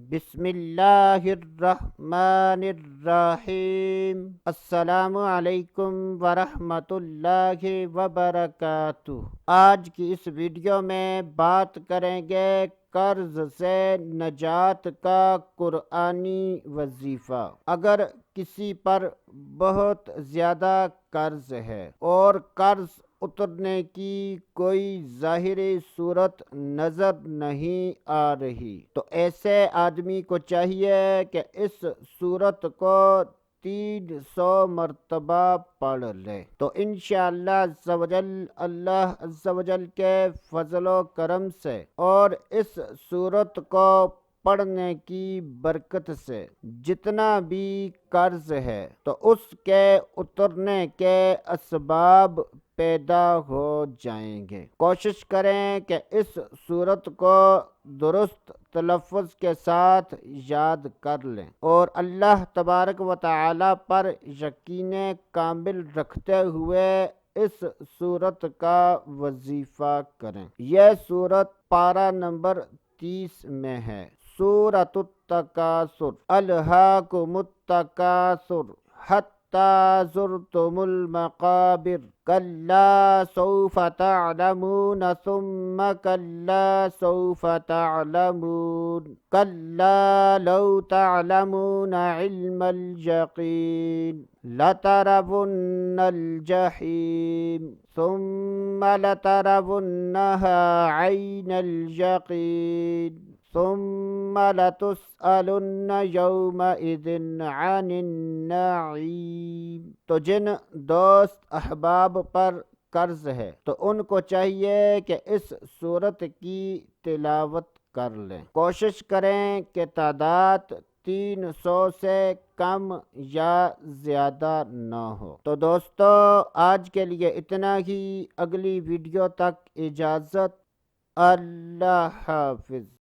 بسم اللہ الرحمن الرحیم۔ السلام علیکم ورحمۃ اللہ وبرکاتہ۔ آج کی اس ویڈیو میں بات کریں گے قرض سے نجات کا قرآنی وظیفہ۔ اگر کسی پر بہت زیادہ قرض ہے اور قرض اترنے کی کوئی ظاہری صورت نظر نہیں آ رہی تو ایسے آدمی کو چاہیے کہ اس صورت کو 300 مرتبہ پڑھ لے تو انشاءاللہ عز و جل اللہ عز و جل کے فضل و کرم سے اور اس صورت کو پڑھنے کی برکت سے جتنا بھی قرض ہے تو اس کے اترنے کے اسباب پیدا ہو جائیں گے۔ کوشش کریں کہ اس صورت کو درست تلفظ کے ساتھ یاد کر لیں اور اللہ تبارک و تعالی پر یقین کامل رکھتے ہوئے اس صورت کا وظیفہ کریں۔ یہ صورت پارہ نمبر 30 میں ہے۔ سورۃ التکاثر، الہاکم التکاثر حتی زرتم المقابر، کلا سوف تعلمون ثم کلا سوف تعلمون، کلا لو تعلمون علم الیقین لترون الجحیم ثم لترونها عین الیقین ثم لتسألن یومئذ عن النعیم۔ تو جن دوست احباب پر قرض ہے تو ان کو چاہیے کہ اس صورت کی تلاوت کر لیں۔ کوشش کریں کہ تعداد 300 سے کم یا زیادہ نہ ہو۔ تو دوستو آج کے لیے اتنا ہی، اگلی ویڈیو تک اجازت، اللہ حافظ۔